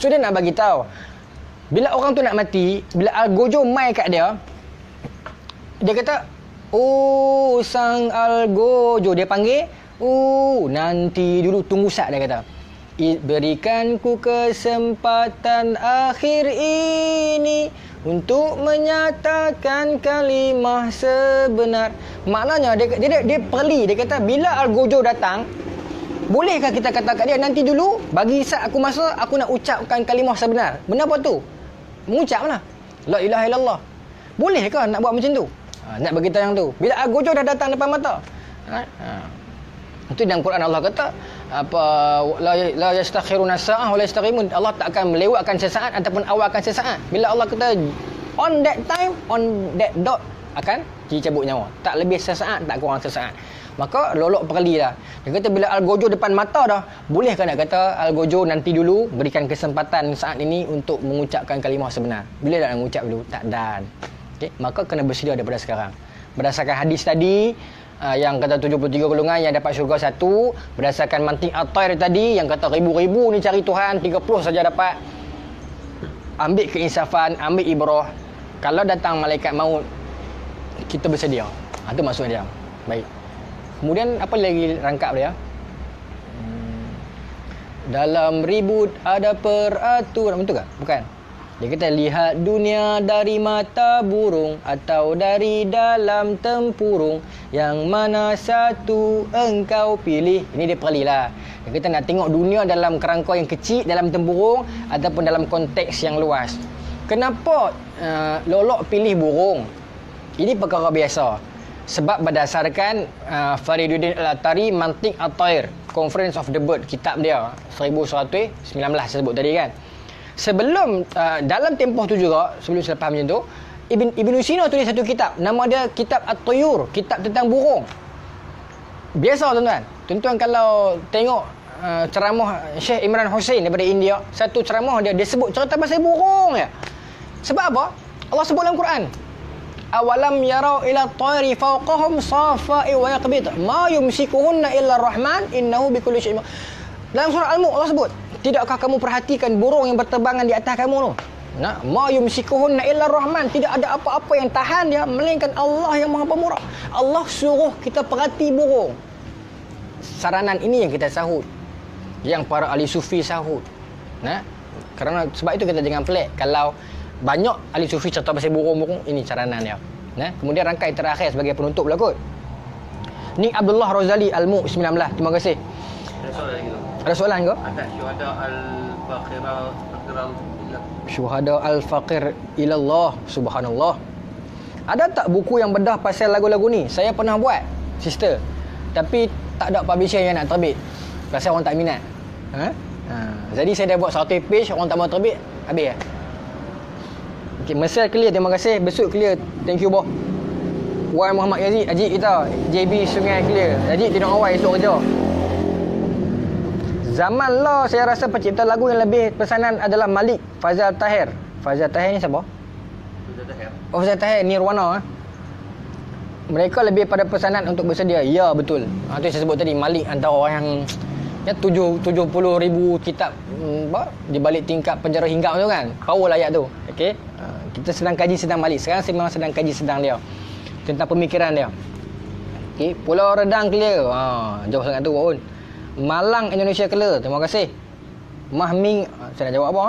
Speaker 1: So dia nak bagi tahu, bila orang tu nak mati, bila algojo mai kat dia, dia kata, sang algojo, dia panggil, nanti dulu, tunggu sat, dia kata. Berikan ku kesempatan akhir ini untuk menyatakan kalimah sebenar. Maknanya dia perli. Dia kata bila Al-Gojo datang, bolehkah kita kata kat dia, nanti dulu bagi saat aku masuk, aku nak ucapkan kalimah sebenar. Benar apa tu? Mengucap lah la ilaha illallah. Bolehkah nak buat macam tu? Nak bagi tahu yang tu bila Al-Gojo dah datang depan mata. Itu dalam Quran Allah kata apa, la yastakhiruna sa'ah wa la yastaqimun. Allah tak akan melewatkan sesaat ataupun awalkan sesaat. Bila Allah kata on that time, on that dot, akan dicabut nyawa. Tak lebih sesaat, tak kurang sesaat. Maka lolok perli dah. Dia kata bila Al-Gojo depan mata dah, bolehkah nak kata Al-Gojo nanti dulu berikan kesempatan saat ini untuk mengucapkan kalimah sebenar. Bila dah nak mengucap dulu? Tak dan. Okay? Maka kena bersedia daripada sekarang. Berdasarkan hadis tadi, yang kata 73 golongan yang dapat syurga 1, berdasarkan mantik At-Tair tadi yang kata ribu-ribu ni cari Tuhan, 30 saja dapat. Ambil keinsafan, ambil ibrah. Kalau datang malaikat maut, kita bersedia. Itu maksud dia. Baik. Kemudian apa lagi rangkap dia? Dalam ribut ada peraturan. Betul tak? Bukan. Dia kata lihat dunia dari mata burung atau dari dalam tempurung, yang mana satu engkau pilih. Ini dia perlilah. Dia kata nak tengok dunia dalam kerangka yang kecil, dalam tempurung ataupun dalam konteks yang luas. Kenapa lolok pilih burung? Ini perkara biasa. Sebab berdasarkan Fariduddin Al-Attari Mantiq At-Tair, Conference of the Bird, kitab dia 1119 saya sebut tadi kan. Sebelum dalam tempoh tu juga, sebelum saya faham macam tu, Ibn Sina tulis satu kitab, nama dia Kitab At-Tuyur, kitab tentang burung. Biasa tuan-tuan. Tuan-tuan kalau tengok ceramah Syekh Imran Hussein daripada India, satu ceramah dia sebut cerita pasal burung ya. Sebab apa? Allah sebut dalam Quran, awalam yarau ila at-tayri fawqahum safa'i wa yaqbid ma yumsikuhunna illa ar-rahman innahu bikulli syai'in. Dalam surah Al-Mulk Allah sebut, tidakkah kamu perhatikan burung yang berterbangan di atas kamu tu? Nah, ma yumsikuhunna illa ar-rahman, tidak ada apa-apa yang tahan dia melainkan Allah yang Maha Pemurah. Allah suruh kita perhati burung. Saranan ini yang kita sahut, yang para ahli sufi sahut. Nah, kerana sebab itu kita jangan pelik kalau banyak ahli sufi cerita pasal burung-burung. Ini caranan dia. Nah, kemudian rangkai terakhir sebagai penutup berikut. Ni Abdullah Razali Al-Mu 19. Terima kasih.
Speaker 2: Ada soalan lagi tu.
Speaker 1: Ada soalan ke?
Speaker 2: Ada
Speaker 1: Syuhada al-faqir ilallah. Subhanallah. Ada tak buku yang bedah pasal lagu-lagu ni? Saya pernah buat, sister. Tapi tak ada publisher yang nak terbit. Rasa orang tak minat. Jadi saya dah buat 100 page, orang tak mau terbit, habis lah. Okay, Mesir clear, terima kasih. Besut clear, thank you boh. Y Muhammad Yazid, Ajik kita. JB Sungai clear. Ajik tidak awal esok kerja. Zaman lah saya rasa pencipta lagu yang lebih pesanan adalah Malik Fazal Tahir. Fazal Tahir ni siapa? Oh, Fazal Tahir Nirwana. Mereka lebih pada pesanan untuk bersedia. Ya, betul. Itu yang saya sebut tadi, Malik antara orang yang ya 70,000 kitab di balik tingkap penjara hinggap tu kan. Power lah ayat tu. Okey. Kita sedang kaji sedang Malik. Sekarang saya memang sedang kaji sedang dia tentang pemikiran dia. Okey, Pulau Redang clear. Jauh sangat tu pun. Malang Indonesia clear. Terima kasih. Mahming, saya nak jawab apa?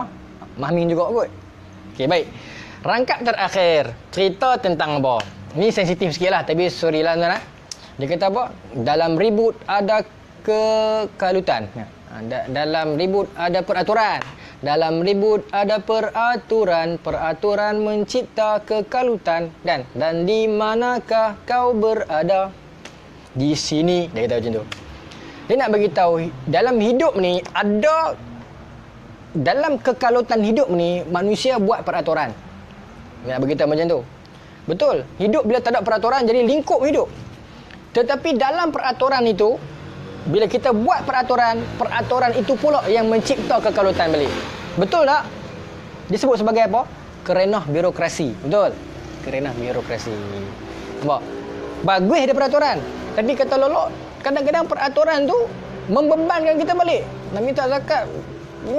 Speaker 1: Mahming juga kot. Okey, baik. Rangkap terakhir, cerita tentang apa? Ni sensitif sikit lah, tapi sorry lah tuan-tuan. Dia kata apa? Dalam ribut ada kekalutan. Dalam ribut ada peraturan. Dalam ribut ada peraturan. Peraturan mencipta kekalutan. Dan di manakah kau berada? Di sini. Dia kata macam tu. Dia nak bagi tahu dalam hidup ni ada, dalam kekalutan hidup ni manusia buat peraturan. Dia nak bagi tahu macam tu. Betul. Hidup bila tak ada peraturan jadi lingkup hidup. Tetapi dalam peraturan itu, bila kita buat peraturan, peraturan itu pula yang mencipta kekalutan balik. Betul tak? Disebut sebagai apa? Kerenah birokrasi. Betul? Kerenah birokrasi. Nampak? Bagus ada peraturan. Tapi kata lolok, kadang-kadang peraturan tu membebankan kita balik. Nak minta zakat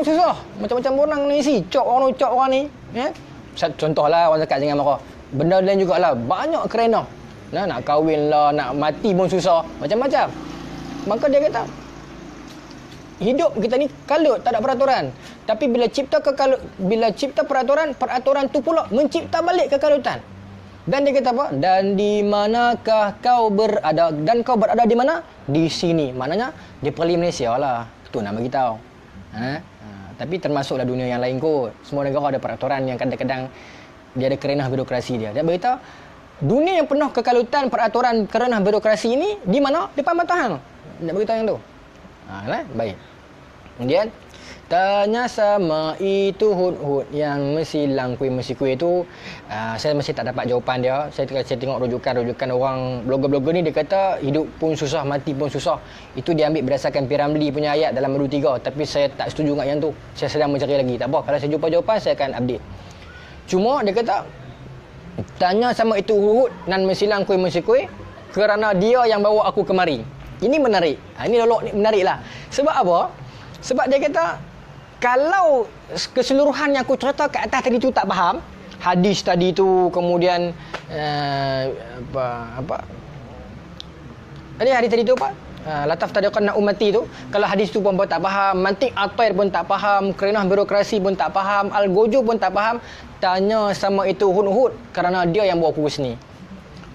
Speaker 1: susah. Macam-macam orang ni isi. Cop orang ni. Ya? Contohlah orang zakat jangan marah. Benda lain jugalah. Banyak kerenah. Nak kahwin lah, nak mati pun susah. Macam-macam. Maka dia kata, hidup kita ni kalut, tak ada peraturan. Tapi bila cipta peraturan tu pula mencipta balik kekalutan. Dan dia kata apa? Dan di manakah kau berada? Dan kau berada di mana? Di sini. Maknanya dia perli Malaysia lah. Itu nak bagi tahu. Tapi termasuklah dunia yang lain kot. Semua negara ada peraturan yang kadang-kadang dia ada kerenah birokrasi dia. Dia beritahu dunia yang penuh kekalutan, peraturan, kerenah birokrasi ini di mana? Depan mata hang. Nak beritahu yang tu. Baik. Kemudian tanya sama itu Hud yang mesilang kuih tu, saya masih tak dapat jawapan dia. Saya tengok rujukan orang blogger-blogger ni, dia kata hidup pun susah, mati pun susah. Itu dia ambil berdasarkan Piramli punya ayat dalam Madu 3. Tapi saya tak setuju dengan yang tu. Saya sedang mencari lagi. Tak apa, kalau saya jumpa jawapan saya akan update. Cuma dia kata tanya sama itu Hud nan mesilang kuih kerana dia yang bawa aku kemari. Ini menarik. Ini lolok ni menarik lah. Sebab apa? Sebab dia kata kalau keseluruhan yang aku cerita kat atas tadi tu tak faham, hadis tadi tu, kemudian hadis tadi tu apa? Lataf tadiqan ummati tu, kalau hadis tu pun tak faham, mantik atair pun tak faham, kerenah birokrasi pun tak faham, al-gojo pun tak faham, tanya sama itu Hud kerana dia yang bawa aku ke sini.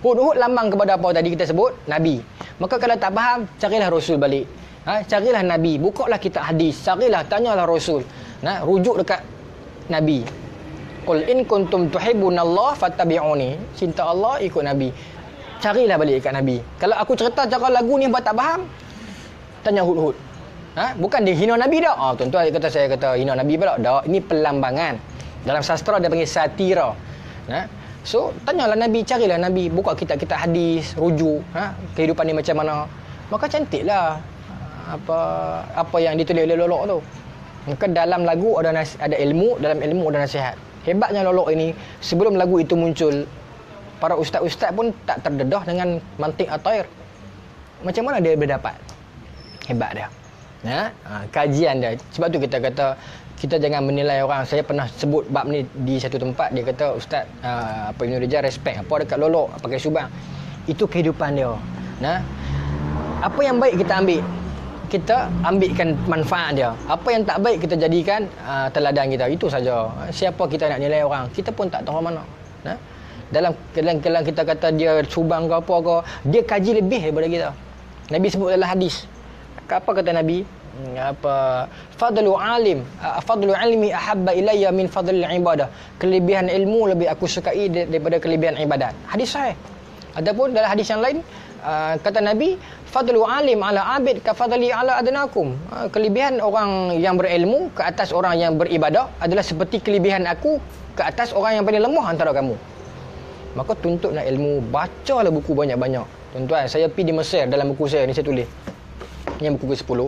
Speaker 1: Hud lambang kepada apa tadi kita sebut? Nabi. Maka kalau tak faham, carilah Rasul balik. Carilah Nabi, bukalah kitab hadis, carilah, tanyalah Rasul. Rujuk dekat Nabi. Qul in kuntum tuhibbunallaha fattabi'uni. Cinta Allah, ikut Nabi. Carilah balik dekat Nabi. Kalau aku cerita cara lagu ni buat tak faham, tanya Hud. Bukan dia hina Nabi dak. Tuan-tuan saya kata hina Nabi pula. Dak, ini pelambangan. Dalam sastra dia panggil satira. So, tanyalah Nabi, carilah Nabi, buka kitab-kitab hadis, rujuk, kehidupan ni macam mana. Maka cantiklah apa yang ditulis oleh lolok tu. Maka dalam lagu ada ilmu, dalam ilmu ada nasihat. Hebatnya lolok ini, sebelum lagu itu muncul, para ustaz-ustaz pun tak terdedah dengan mantik atair. Macam mana dia berdapat? Hebat dia. Kajian dia. Sebab tu kita kata kita jangan menilai orang. Saya pernah sebut bab ni di satu tempat. Dia kata, Ustaz Ibn Rijal respect apa dekat lolok pakai subang. Itu kehidupan dia. Apa yang baik kita ambil, kita ambilkan manfaat dia. Apa yang tak baik kita jadikan teladan kita. Itu saja. Siapa kita nak nilai orang, kita pun tak tahu mana. Dalam kita kata dia subang ke apa ke, dia kaji lebih daripada kita. Nabi sebut dalam hadis. Apa kata Nabi? Fadlu ilmi ahabba ilayya min fadlil ibadah. Kelebihan ilmu lebih aku sukai daripada kelebihan ibadat. Hadis sahih. Adapun dalam hadis yang lain kata Nabi, fadlu alim ala abid ka fadli ala adnakum. Kelebihan orang yang berilmu ke atas orang yang beribadah adalah seperti kelebihan aku ke atas orang yang paling lemah antara kamu. Maka tuntutlah ilmu, bacalah buku banyak-banyak. Tuan-tuan, saya pergi di Mesir, dalam buku saya ni saya tulis. Yang buku ke-10.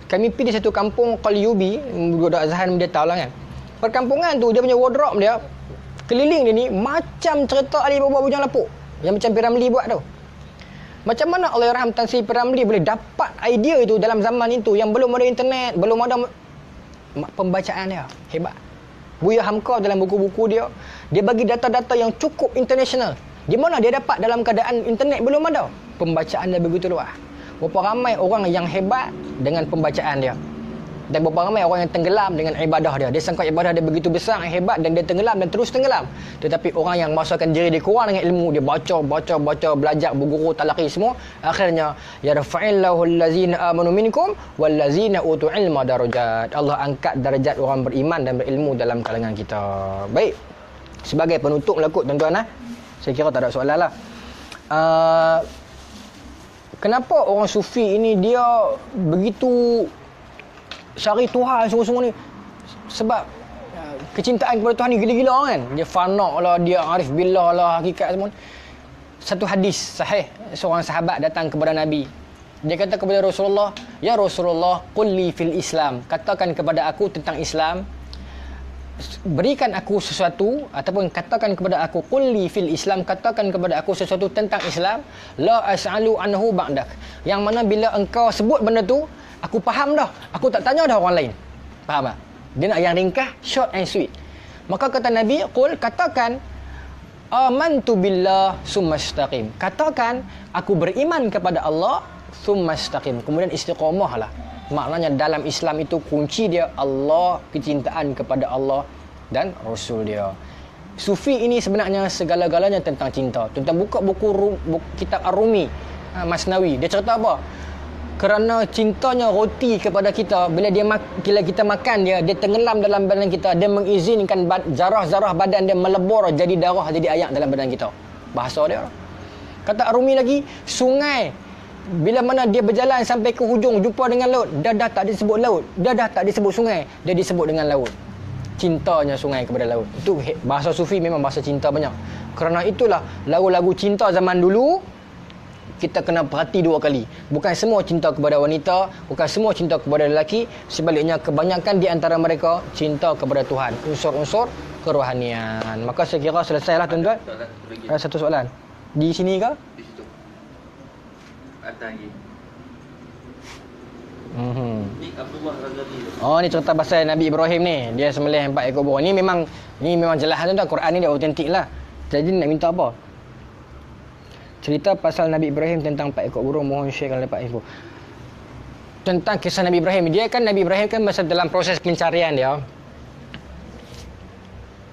Speaker 1: Kami pergi di satu kampung Qalyubi, budak Azhan dia tahu lah kan. Perkampungan tu dia punya wardrobe dia, keliling dia ni macam cerita Ali Baba Bujang Lapuk yang macam Piramli buat tu. Macam mana Allahyarham Tan Sri Piramli boleh dapat idea itu dalam zaman itu yang belum ada internet, belum ada pembacaan dia. Hebat. Buya Hamka dalam buku-buku dia bagi data-data yang cukup international. Di mana dia dapat dalam keadaan internet belum ada? Pembacaan dia begitu luas. Berapa ramai orang yang hebat dengan pembacaan dia. Dan berapa ramai orang yang tenggelam dengan ibadah dia. Dia sangka ibadah dia begitu besar, hebat, dan dia tenggelam dan terus tenggelam. Tetapi orang yang masukkan diri dia kurang dengan ilmu, dia baca, belajar, berguru, talaqi semua, akhirnya yarfa'illahu allazina amanu minkum wallazina utul ilma darajat. Allah angkat darjat orang beriman dan berilmu dalam kalangan kita. Baik. Sebagai penutup lah kot, tuan-tuan. Saya kira tak ada soalan lah. Kenapa orang sufi ini dia begitu syari Tuhan semua-semua ni? Sebab kecintaan kepada Tuhan ni gila-gila kan. Dia fana lah, dia arif billah lah, hakikat semua. Satu hadis sahih, seorang sahabat datang kepada Nabi. Dia kata kepada Rasulullah, "Ya Rasulullah, qul li fil Islam." Katakan kepada aku tentang Islam. Berikan aku sesuatu, ataupun katakan kepada aku, qul li fil Islam, katakan kepada aku sesuatu tentang Islam, la as'alu anhu ba'dak. Yang mana bila engkau sebut benda tu, aku faham dah. Aku tak tanya dah orang lain. Faham tak? Dia nak yang ringkas, short and sweet. Maka kata Nabi, qul, katakan, amantu billah summa istaqim. Katakan, aku beriman kepada Allah summa istaqim. Kemudian istiqamahlah. Maknanya dalam Islam itu kunci dia Allah, kecintaan kepada Allah dan Rasul dia. Sufi ini sebenarnya segala-galanya tentang cinta. Tuan-tuan buka buku kitab Ar-Rumi, Masnawi, dia cerita apa? Kerana cintanya roti kepada kita, bila kita makan dia tenggelam dalam badan kita, dia mengizinkan zarah-zarah badan dia melebur jadi darah, jadi air dalam badan kita. Bahasa dia. Kata Ar-Rumi lagi, sungai bila mana dia berjalan sampai ke hujung jumpa dengan laut, dah tak disebut laut, dah tak disebut sungai, dia disebut dengan laut. Cintanya sungai kepada laut. Itu bahasa sufi, memang bahasa cinta banyak. Kerana itulah lagu-lagu cinta zaman dulu kita kena perhati dua kali. Bukan semua cinta kepada wanita, bukan semua cinta kepada lelaki, sebaliknya kebanyakan di antara mereka cinta kepada Tuhan, unsur-unsur kerohanian. Maka saya kira selesailah tuan-tuan. Ada satu soalan. Di sini ke?
Speaker 2: Di situ. Ada lagi. Ni Abdullah Razali.
Speaker 1: Oh, ni cerita pasal Nabi Ibrahim ni. Dia sembelih 4 ekor burung. Ni memang jelas tuan-tuan. Quran ni dia autentik lah. Jadi nak minta apa? Cerita pasal Nabi Ibrahim tentang 4 ekor burung, mohon sharekan dapat info. Tentang kisah Nabi Ibrahim. Nabi Ibrahim kan masa dalam proses pencarian dia.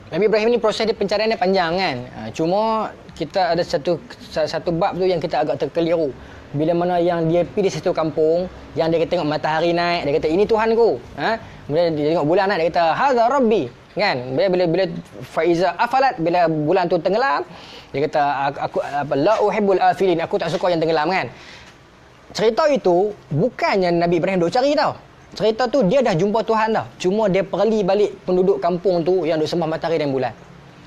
Speaker 1: Nabi Ibrahim ni proses dia pencarian dia panjang kan. Cuma kita ada satu bab tu yang kita agak terkeliru. Bila mana yang dia pergi di satu kampung, yang dia tengok matahari naik, dia kata ini Tuhanku. Bila dia tengok bulan naik, dia kata hadza rabbi. Kan? Bila faiza afalat, bila bulan tu tenggelam, dia kata aku la uhibbul afilin, aku tak suka yang tenggelam kan. Cerita itu bukannya Nabi Ibrahim duk cari tau. Cerita tu dia dah jumpa Tuhan dah. Cuma dia pergi balik penduduk kampung tu yang duk sembah matahari dan bulan.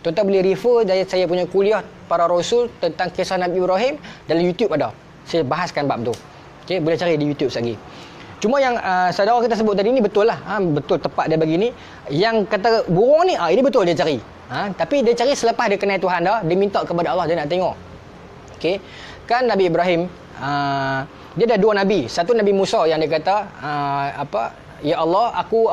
Speaker 1: Tuan-tuan boleh refer dari saya punya kuliah para rasul tentang kisah Nabi Ibrahim dalam YouTube ada. Saya bahaskan bab tu. Okey, boleh cari di YouTube lagi. Cuma yang saudara kita sebut tadi ni betul lah. Betul tepat dia begini. Yang kata burung ni, ini betul dia cari. Tapi dia cari selepas dia kenal Tuhan dah, dia minta kepada Allah, dia nak tengok. Okey. Kan Nabi Ibrahim dia ada 2 nabi. Satu Nabi Musa yang dia kata ya Allah, aku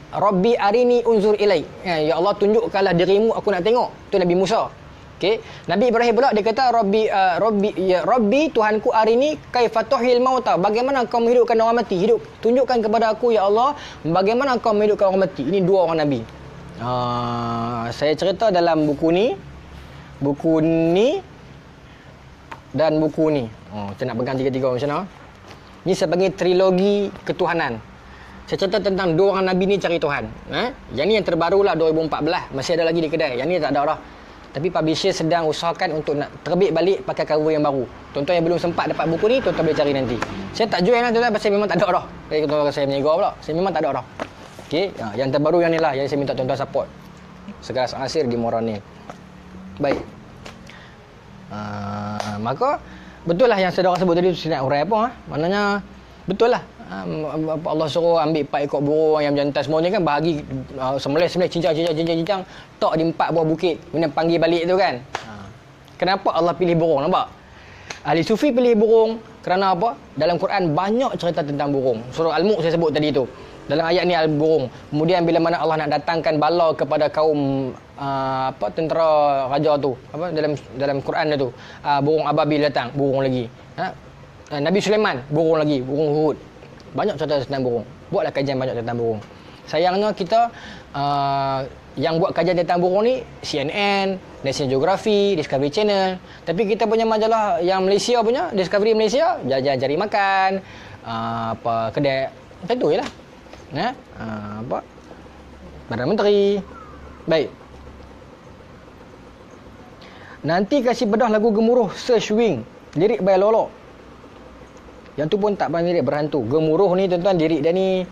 Speaker 1: Rabbi arini unzur ilai. Ya Allah, tunjukkanlah dirimu, aku nak tengok. Tu Nabi Musa. Okey. Nabi Ibrahim pula dia kata Rabbi Tuhanku arini kaifatuhil mauta. Bagaimana kau menghidupkan orang mati? Tunjukkan kepada aku ya Allah bagaimana kau menghidupkan orang mati. Ini 2 orang nabi. Saya cerita dalam buku ni dan buku ni. Saya nak pegang tiga-tiga macam mana? Ni sebagai trilogi ketuhanan. Saya cerita tentang 2 orang nabi ni cari Tuhan. Yang ni yang terbaru lah 2014. Masih ada lagi di kedai. Yang ni tak ada dah. Tapi publisher sedang usahakan untuk nak terbit balik pakai cover yang baru. Tuan-tuan yang belum sempat dapat buku ni, tuan-tuan boleh cari nanti. Saya tak jual lah tuan-tuan, pasal memang tak ada dah. Tuan-tuan saya menyegor pula. Saya memang tak ada dah. Okey, yang terbaru yang ni lah, yang saya minta tuan-tuan support. Sekelas Asir di Moranil. Baik. Maka betul lah yang saudara sebut tadi, saya nak urai apa? Maknanya betul lah. Allah suruh ambil 4 ekor burung yang jantan semua ni kan, bahagi sembelih cincang tok di 4 buah bukit, kemudian panggil balik tu kan. Kenapa Allah pilih burung? Nampak? Ahli sufi pilih burung kerana apa? Dalam Quran banyak cerita tentang burung. Surah Al-Mulk saya sebut tadi tu. Dalam ayat ni burung. Kemudian bila mana Allah nak datangkan bala kepada kaum tentera raja tu, dalam Quran tu, burung ababil datang, burung lagi. Nabi Sulaiman, burung lagi, burung Hud. Banyak cerita tentang burung. Buatlah kajian banyak tentang burung. Sayangnya kita yang buat kajian tentang burung ni CNN, National Geographic, Discovery Channel. Tapi kita punya majalah yang Malaysia punya, Discovery Malaysia, jalan cari makan, kedai tentu jelah. Perdana Menteri. Baik. Nanti kasih bedah lagu Gemuruh Search Wing, lirik by Lolo. Yang tu pun tak pandai lirik, berhantu. Gemuruh ni tuan-tuan, lirik dia ni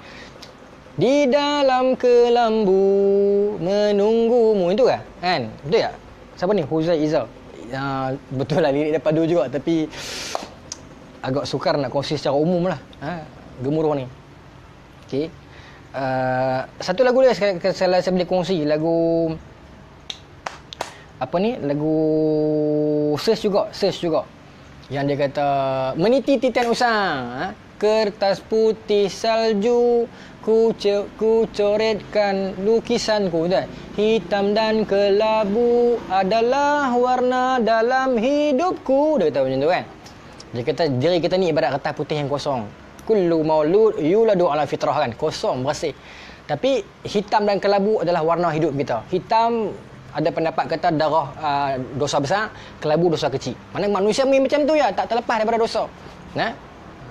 Speaker 1: di dalam kelambu menunggumu, itu kan? Betul tak? Siapa ni? Huzai Izzah. Betul lah lirik dia padu juga, tapi agak sukar nak kongsi secara umum lah. Gemuruh ni. Okey. Satu lagu dia saya boleh kongsi, lagu lagu Search juga. Yang dia kata meniti titian usang, kertas putih salju, ku coretkan lukisanku, hitam dan kelabu adalah warna dalam hidupku. Dia kata macam tu kan. Dia kata diri kita ni ibarat kertas putih yang kosong. kullu maulud yuladu ala fitrah kan. Kosong, bersih. Tapi hitam dan kelabu adalah warna hidup kita. Hitam ada pendapat kata darah dosa besar, kelabu dosa kecil. Mana manusia macam tu ya, tak terlepas daripada dosa. Nah.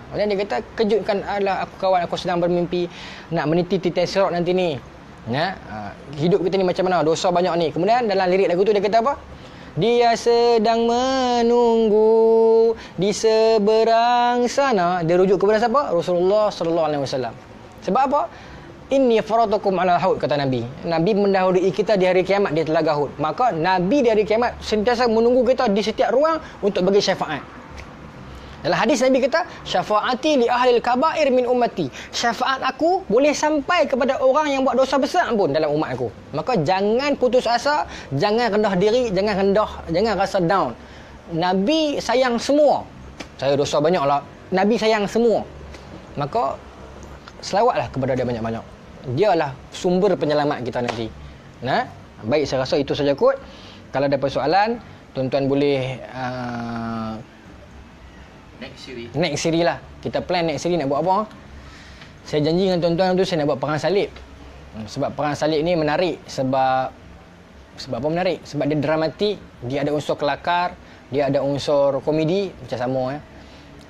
Speaker 1: Kemudian dia kata, kejutkan adalah aku kawan aku sedang bermimpi nak meniti titai sirat nanti ni. Ya, hidup kita ni macam mana? Dosa banyak ni. Kemudian dalam lirik lagu tu dia kata apa? Dia sedang menunggu di seberang sana. Dia rujuk kepada siapa? Rasulullah sallallahu alaihi wasallam. Sebab apa? Inni faratukum ala haud, kata Nabi. Nabi mendahului kita di hari kiamat di telaga Hud. Maka Nabi di hari kiamat sentiasa menunggu kita di setiap ruang untuk bagi syafaat. Dalam hadis Nabi kata, syafaati li ahlil kabair min ummati. Syafaat aku boleh sampai kepada orang yang buat dosa besar pun dalam umat aku. Maka jangan putus asa, jangan rendah diri, jangan rasa down. Nabi sayang semua. Saya dosa banyaklah. Nabi sayang semua. Maka selawatlah kepada dia banyak-banyak. Dialah sumber penyelamat kita nanti. Nah, baik, saya rasa itu saja kot. Kalau ada persoalan, tuan-tuan boleh next series lah. Kita plan next series nak buat apa. Saya janji dengan tuan-tuan tu saya nak buat perang salib. Sebab perang salib ni menarik. Sebab apa menarik? Sebab dia dramatik, dia ada unsur kelakar, dia ada unsur komedi macam sama ya.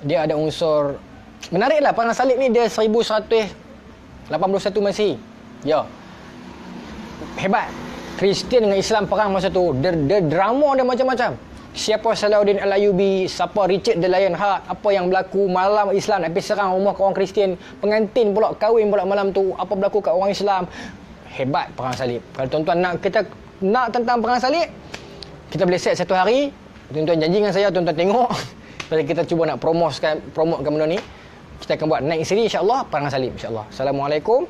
Speaker 1: Dia ada unsur menariklah. Perang salib ni dia 1181 Masihi. Ya. Hebat. Kristian dengan Islam perang masa tu. Dia drama dia macam-macam. Siapa Salahuddin Al-Ayyubi, siapa Richard the Lionheart, apa yang berlaku malam Islam nak pergi serang rumah orang Kristian, pengantin pula kahwin pula malam tu, apa berlaku kat orang Islam. Hebat perang salib. Kalau tuan-tuan kita nak tentang perang salib, kita boleh set satu hari. Tuan-tuan janji dengan saya, tuan-tuan tengok. Kita cuba nak promotekan benda ni. Kita akan buat next series insya-Allah perang salib insya-Allah. Assalamualaikum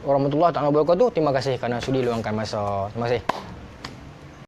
Speaker 1: warahmatullahi wabarakatuh. Terima kasih kerana sudi luangkan masa. Terima kasih.